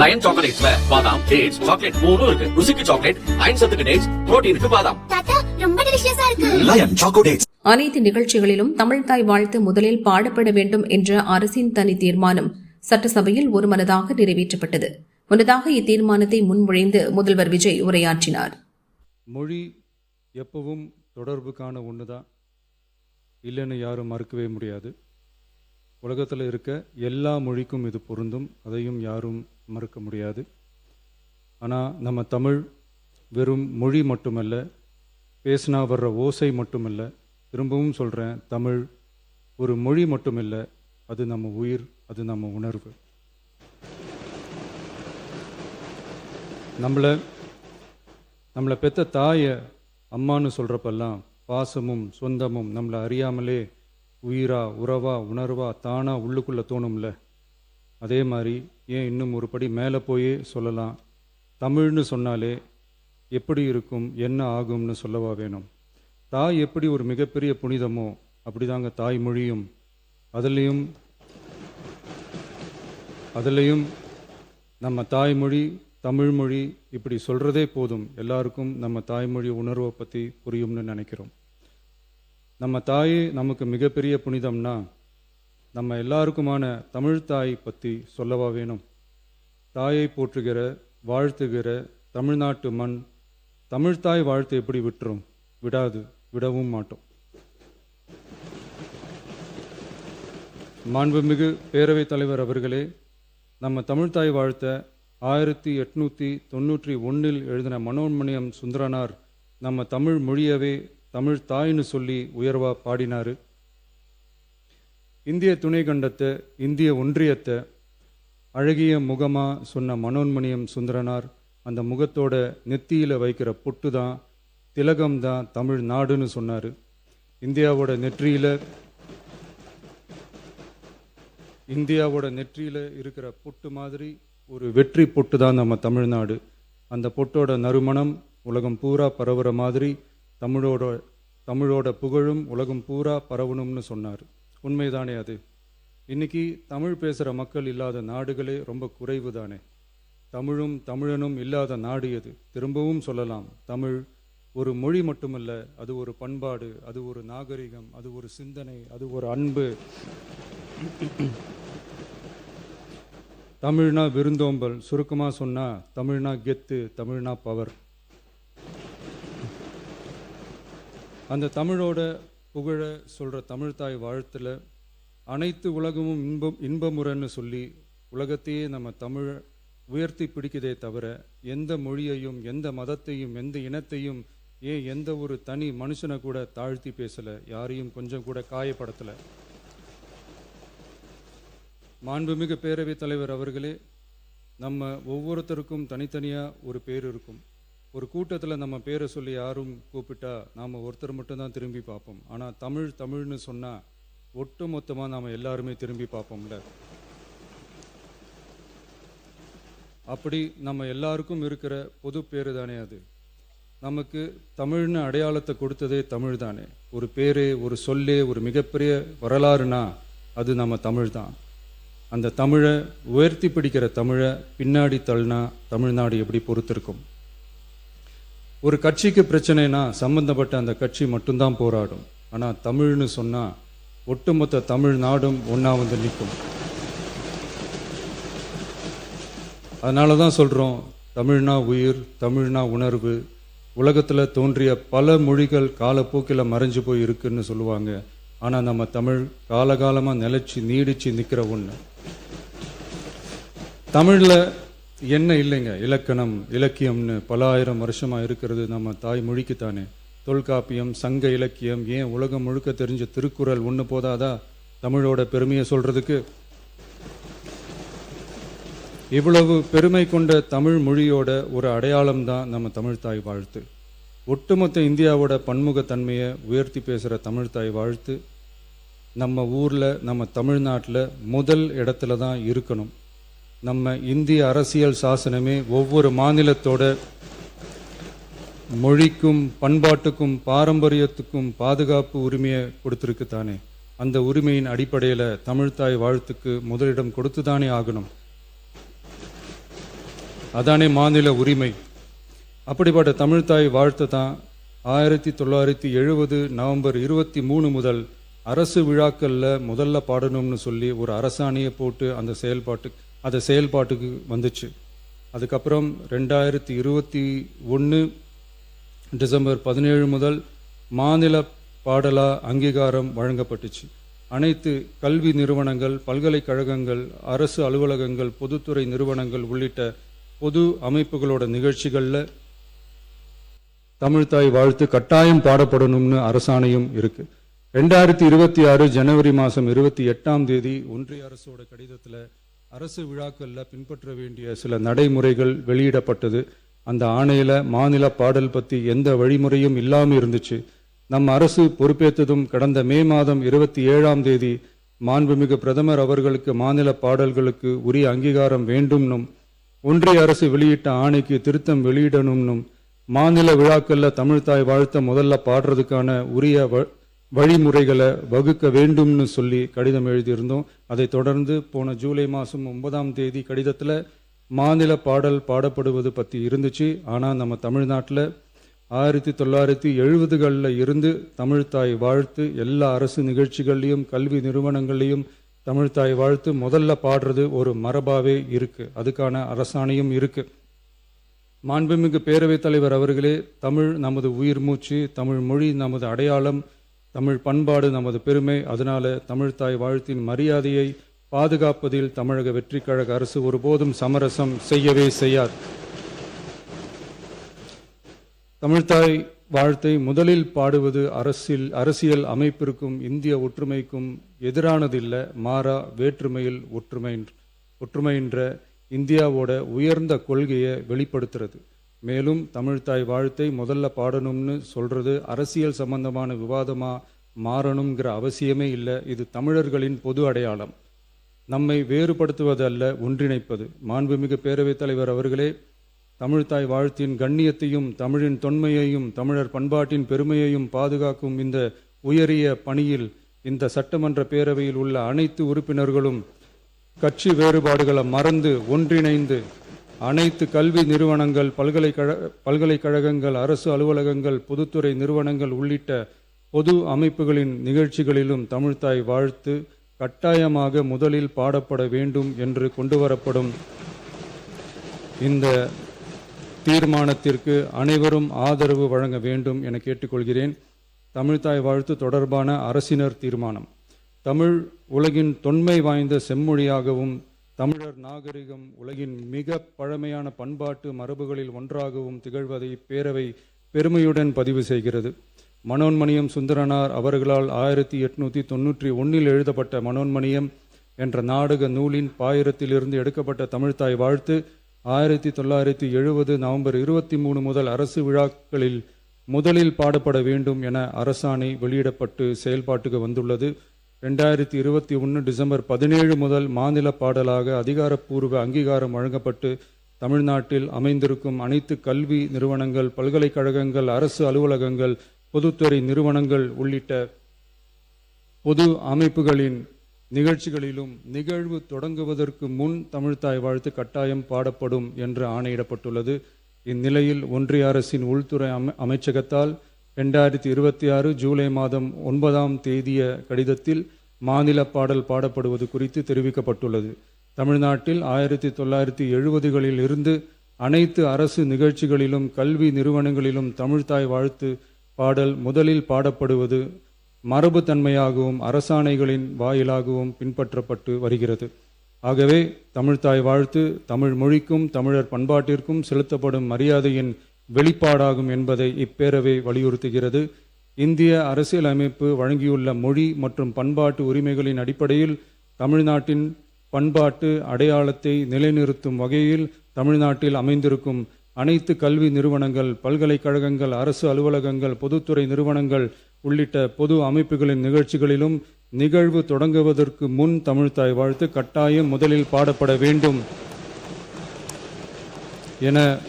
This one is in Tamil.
லயன் சாக்லேட்ஸ்ல பாதாம், டேட்ஸ், சாக்லேட் மூணும் இருக்கு. ருசிக்கு சாக்லேட், அயன் சத்துக்கு டேட்ஸ், புரோட்டீனுக்கு பாதாம். தாத்தா ரொம்ப டெலிஷியஸா இருக்கு. Lion choco dates. அனைத்து நிகழ்ச்சிகளிலும் தமிழ் தாய் வாழ்த்து முதலில் பாடப்பட வேண்டும் என்ற அரசின் தனி தீர்மானம் சட்டசபையில் ஒருமனதாக நிறைவேற்றப்பட்டது. முன்னதாக இத்தீர்மானத்தை முன்மொழிந்து முதல்வர் விஜய் உரையாற்றினார். மொழி எப்பவும் தொடர்புக்கான ஒன்று தான், இல்லைன்னு யாரும் மறுக்கவே முடியாது. உலகத்தில் இருக்க எல்லா மொழிக்கும் இது பொருந்தும், அதையும் யாரும் மறுக்க முடியாது. ஆனால் நம்ம தமிழ் வெறும் மொழி மட்டுமல்ல, பேசினா வர்ற ஓசை மட்டுமல்ல, திரும்பவும் சொல்கிறேன், தமிழ் ஒரு மொழி மட்டுமில்லை, அது நம்ம உயிர், அது நம்ம உணர்வு. நம்மளை பெற்ற தாயை அம்மானு சொல்கிறப்பெல்லாம் பாசமும் சொந்தமும் நம்மளை அறியாமலே உயிரா உறவா உணர்வா தானா உள்ளுக்குள்ளே தோணும்ல. அதே மாதிரி ஏன் இன்னும் ஒரு படி மேலே போயே சொல்லலாம், தமிழ்னு சொன்னாலே எப்படி இருக்கும், என்ன ஆகும்னு சொல்லவா வேணும். தாய் எப்படி ஒரு மிகப்பெரிய புனிதமோ அப்படிதாங்க தாய்மொழியும். அதுலேயும் நம்ம தாய்மொழி தமிழ்மொழி இப்படி சொல்கிறதே போதும், எல்லாருக்கும் நம்ம தாய்மொழி உணர்வை பற்றி புரியும்னு நினைக்கிறோம். நம்ம தாயே நமக்கு மிகப்பெரிய புனிதம்னா நம்ம எல்லாருக்குமான தமிழ் தாய் பற்றி சொல்லவா வேணும். தாயை போற்றுகிற வாழ்த்துகிற தமிழ்நாட்டு மண் தமிழ்தாய் வாழ்த்து எப்படி விடவும் மாட்டோம். மாண்புமிகு பேரவைத் தலைவர் அவர்களே, நம்ம தமிழ்தாய் வாழ்த்த 1891 எழுதின மனோன்மணியம் சுந்தரனார் நம்ம தமிழ் மொழியவே தமிழ் தாய்னு சொல்லி உயர்வா பாடினார். இந்திய துணை கண்டத்தை, இந்திய ஒன்றியத்தை அழகிய முகமா சொன்ன மனோன்மணியம் சுந்தரனார் அந்த முகத்தோட நெத்தியில் வைக்கிற பொட்டு தான், திலகம் தான் தமிழ் நாடுன்னு சொன்னார். இந்தியாவோட நெற்றியில் இருக்கிற பொட்டு மாதிரி ஒரு வெற்றி பொட்டு தான் நம்ம தமிழ்நாடு. அந்த பொட்டோட நறுமணம் உலகம் பூரா பரவுற மாதிரி தமிழோட புகழும் உலகம் பூரா பரவணும்னு சொன்னார். உண்மைதானே அது? இன்னைக்கு தமிழ் பேசுகிற மக்கள் இல்லாத நாடுகளே ரொம்ப குறைவு தானே. தமிழும் தமிழனும் இல்லாத நாடு எது? திரும்பவும் சொல்லலாம், தமிழ் ஒரு மொழி மட்டுமல்ல, அது ஒரு பண்பாடு, அது ஒரு நாகரிகம், அது ஒரு சிந்தனை, அது ஒரு அன்பு. தமிழ்னா விருந்தோம்பல், சுருக்கமாக சொன்னால் தமிழ்னா கெத்து, தமிழ்னா பவர். அந்த தமிழோட புகழ சொல்கிற தமிழ்தாய் வாழ்த்தில் அனைத்து உலகமும் இன்பமுறன்னு சொல்லி உலகத்தையே நம்ம தமிழ் உயர்த்தி பிடிக்குதே தவிர எந்த மொழியையும் எந்த மதத்தையும் எந்த இனத்தையும் ஏன் எந்த ஒரு தனி மனுஷனை கூட தாழ்த்தி பேசலை, யாரையும் கொஞ்சம் கூட காயப்படுத்தலை. மாண்புமிகு பேரவைத் தலைவர் அவர்களே, நம்ம ஒவ்வொருத்தருக்கும் தனித்தனியாக ஒரு பேர் இருக்கும். ஒரு கூட்டத்தில் நம்ம பேரை சொல்லி யாரும் கூப்பிட்டா நாம் ஒருத்தர் மட்டும்தான் திரும்பி பார்ப்போம். ஆனால் தமிழ்னு சொன்னால் ஒட்டு மொத்தமாக நாம் எல்லாருமே திரும்பி பார்ப்போம்ல. அப்படி நம்ம எல்லாருக்கும் இருக்கிற பொது பேரு தானே அது. நமக்கு தமிழ்னு அடையாளத்தை கொடுத்ததே தமிழ் தானே. ஒரு பேரே, ஒரு சொல்லே, ஒரு மிகப்பெரிய வரலாறுனா அது நம்ம தமிழ் தான். அந்த தமிழை உயர்த்தி பிடிக்கிற தமிழை பின்னாடி தள்ளினா தமிழ்நாடு எப்படி பொறுத்திருக்கும்? ஒரு கட்சிக்கு பிரச்சனைனா சம்பந்தப்பட்ட அந்த கட்சி மட்டும்தான் போராடும். ஆனால் தமிழ்னு சொன்னால் ஒட்டுமொத்த தமிழ்நாடும் ஒன்றா வந்து நிற்கும். அதனால தான் சொல்கிறோம், தமிழ்னா உயிர், தமிழ்னா உணர்வு. உலகத்தில் தோன்றிய பல மொழிகள் காலப்போக்கில் மறைஞ்சு போய் இருக்குன்னு சொல்லுவாங்க. ஆனால் நம்ம தமிழ் காலகாலமாக நிலைச்சி நீடிச்சு நிற்கிற ஒன்று. தமிழில் என்ன இல்லைங்க, இலக்கணம் இலக்கியம்னு பல ஆயிரம் வருஷமாக இருக்கிறது நம்ம தாய்மொழிக்கு தானே. தொல்காப்பியம், சங்க இலக்கியம், ஏன் உலகம் முழுக்க தெரிஞ்ச திருக்குறள் ஒன்று போதாதா தமிழோட பெருமையை சொல்கிறதுக்கு? இவ்வளவு பெருமை கொண்ட தமிழ் மொழியோட ஒரு அடையாளம் தான் நம்ம தமிழ்தாய் வாழ்த்து. ஒட்டுமொத்த இந்தியாவோட பன்முகத்தன்மையை உயர்த்தி பேசுகிற தமிழ்தாய் வாழ்த்து நம்ம ஊரில், நம்ம தமிழ்நாட்டில் முதல் இடத்துல தான் இருக்கணும். நம்ம இந்திய அரசியல் சாசனமே ஒவ்வொரு மாநிலத்தோட மொழிக்கும் பண்பாட்டுக்கும் பாரம்பரியத்துக்கும் பாதுகாப்பு உரிமையை கொடுத்துருக்கு தானே. அந்த உரிமையின் அடிப்படையில் தமிழ்தாய் வாழ்த்துக்கு முதலிடம் கொடுத்து தானே ஆகணும். அதானே மாநில உரிமை. அப்படிப்பட்ட தமிழ்த்தாய் வாழ்த்து தான் 1970 நவம்பர் 23 முதல் அரசு விழாக்கள்ல முதல்ல பாடணும்னு சொல்லி ஒரு அரசாணையை போட்டு அந்த செயல்பாட்டுக்கு வந்துச்சு. அதுக்கப்புறம் 2021 டிசம்பர் 17 முதல் மாநில பாடலா அங்கீகாரம் வழங்கப்பட்டுச்சு. அனைத்து கல்வி நிறுவனங்கள், பல்கலைக்கழகங்கள், அரசு அலுவலகங்கள், பொதுத்துறை நிறுவனங்கள் உள்ளிட்ட பொது அமைப்புகளோட நிகழ்ச்சிகள்ல தமிழ்த்தாய் வாழ்த்து கட்டாயம் பாடப்படணும்னு அரசாணையும் இருக்கு. 2026 ஜனவரி மாதம் 28 ஒன்றிய அரசோட கடிதத்தில் அரசு விழாக்கள்ல பின்பற்ற வேண்டிய சில நடைமுறைகள் வெளியிடப்பட்டது. அந்த ஆணையில மாநில பாடல் பத்தி எந்த வழிமுறையும் இல்லாம இருந்துச்சு. நம் அரசு பொறுப்பேற்றதும் கடந்த மே மாதம் 27 மாண்புமிகு பிரதமர் அவர்களுக்கு மாநில பாடல்களுக்கு உரிய அங்கீகாரம் வேண்டும்னும் ஒன்றிய அரசு வெளியிட்ட ஆணைக்கு திருத்தம் வெளியிடணும்னும் மாநில விழாக்கள்ல தமிழ்த்தாய் வாழ்த்த முதல்ல பாடுறதுக்கான உரிய வழிமுறைகளை வகுக்க வேண்டும்னு சொல்லி கடிதம் எழுதியிருந்தோம். அதை தொடர்ந்து போன ஜூலை மாதம் 9 கடிதத்தில் மாநில பாடல் பாடப்படுவது பற்றி இருந்துச்சு. ஆனால் நம்ம தமிழ்நாட்டில் 1970களில் இருந்து தமிழ்த்தாய் வாழ்த்து எல்லா அரசு நிகழ்ச்சிகள்லையும் கல்வி நிறுவனங்கள்லையும் தமிழ்த்தாய் வாழ்த்து முதல்ல பாடுறது ஒரு மரபாவே இருக்கு. அதுக்கான அரசாணையும் இருக்கு. மாண்புமிகு பேரவைத் தலைவர் அவர்களே, தமிழ் நமது உயிர் மூச்சு, தமிழ் மொழி நமது அடையாளம், தமிழ் பண்பாடு நமது பெருமை. அதனால தமிழ்த்தாய் வாழ்த்தின் மரியாதையை பாதுகாப்பதில் தமிழக வெற்றிக் கழக அரசு ஒருபோதும் சமரசம் செய்யவே செய்யாது. தமிழ்த்தாய் வாழ்த்தை முதலில் பாடுவது அரசியல் அமைப்பிற்கும் இந்திய ஒற்றுமைக்கும் எதிரானதில்லை. மாறா வேற்றுமையில் ஒற்றுமைன்ற இந்தியாவோட உயர்ந்த கொள்கையை வெளிப்படுத்துறது. மேலும் தமிழ்த்தாய் வாழ்த்தை முதல்ல பாடணும்னு சொல்றது அரசியல் சம்பந்தமான விவாதமா மாறணுங்கிற அவசியமே இல்லை. இது தமிழர்களின் பொது அடையாளம். நம்மை வேறுபடுத்துவதல்ல, ஒன்றிணைப்பது. மாண்புமிகு பேரவைத் தலைவர் அவர்களே, தமிழ்த்தாய் வாழ்த்தின் கண்ணியத்தையும் தமிழின் தொன்மையையும் தமிழர் பண்பாட்டின் பெருமையையும் பாதுகாக்கும் இந்த உயரிய பணியில் இந்த சட்டமன்ற பேரவையில் உள்ள அனைத்து உறுப்பினர்களும் கட்சி வேறுபாடுகளை மறந்து ஒன்றிணைந்து அனைத்து கல்வி நிறுவனங்கள், பல்கலைக்கழகங்கள், அரசு அலுவலகங்கள், பொதுத்துறை நிறுவனங்கள் உள்ளிட்ட பொது அமைப்புகளின் நிகழ்ச்சிகளிலும் தமிழ்த்தாய் வாழ்த்து கட்டாயமாக முதலில் பாடப்பட வேண்டும் என்று கொண்டுவரப்படும் இந்த தீர்மானத்திற்கு அனைவரும் ஆதரவு வழங்க வேண்டும் என கேட்டுக்கொள்கிறேன். தமிழ்த்தாய் வாழ்த்து தொடர்பான அரசினர் தீர்மானம். தமிழ் உலகின் தொன்மை வாய்ந்த செம்மொழியாகவும் தமிழர் நாகரிகம் உலகின் மிக பழமையான பண்பாட்டு மரபுகளில் ஒன்றாகவும் திகழ்வதை பேரவை பெருமையுடன் பதிவு செய்கிறது. மனோன்மணியம் சுந்தரனார் அவர்களால் 1891 எழுதப்பட்ட மனோன்மணியம் என்ற நாடக நூலின் பாயிரத்திலிருந்து எடுக்கப்பட்ட தமிழ்த்தாய் வாழ்த்து 1970 நவம்பர் 23 முதல் அரசு விழாக்களில் முதலில் பாடப்பட வேண்டும் என அரசாணை வெளியிடப்பட்டு செயல்பாட்டுக்கு வந்துள்ளது. 2021 டிசம்பர் 17 முதல் மாநில பாடலாக அதிகாரப்பூர்வ அங்கீகாரம் வழங்கப்பட்டு தமிழ்நாட்டில் அமைந்திருக்கும் அனைத்து கல்வி நிறுவனங்கள், பல்கலைக்கழகங்கள், அரசு அலுவலகங்கள், பொதுத்துறை நிறுவனங்கள் உள்ளிட்ட பொது அமைப்புகளின் நிகழ்ச்சிகளிலும் நிகழ்வு தொடங்குவதற்கு முன் தமிழ்த்தாய் வாழ்த்து கட்டாயம் பாடப்படும் என்று ஆணையிடப்பட்டுள்ளது. இந்நிலையில் ஒன்றிய அரசின் உள்துறை அமைச்சகத்தால் 2026 ஜூலை மாதம் 9 கடிதத்தில் மாநில பாடல் பாடப்படுவது குறித்து தெரிவிக்கப்பட்டுள்ளது. தமிழ்நாட்டில் 1970களில் இருந்து அனைத்து அரசு நிகழ்ச்சிகளிலும் கல்வி நிறுவனங்களிலும் தமிழ்த்தாய் வாழ்த்து பாடல் முதலில் பாடப்படுவது மரபுத்தன்மையாகவும் அரசாணைகளின் வாயிலாகவும் பின்பற்றப்பட்டு வருகிறது. ஆகவே தமிழ்த்தாய் வாழ்த்து தமிழ் மொழிக்கும் தமிழர் பண்பாட்டிற்கும் செலுத்தப்படும் மரியாதையின் வெளிப்பாடாகும் என்பதை இப்பேரவை வலியுறுத்துகிறது. இந்திய அரசியலமைப்பு வழங்கியுள்ள மொழி மற்றும் பண்பாட்டு உரிமைகளின் அடிப்படையில் தமிழ்நாட்டின் பண்பாட்டு அடையாளத்தை நிலைநிறுத்தும் வகையில் தமிழ்நாட்டில் அமைந்திருக்கும் அனைத்து கல்வி நிறுவனங்கள், பல்கலைக்கழகங்கள், அரசு அலுவலகங்கள், பொதுத்துறை நிறுவனங்கள் உள்ளிட்ட பொது அமைப்புகளின் நிகழ்ச்சிகளிலும் நிகழ்வு தொடங்குவதற்கு முன் தமிழ்த்தாய் வாழ்த்து கட்டாயம் முதலில் பாடப்பட வேண்டும் என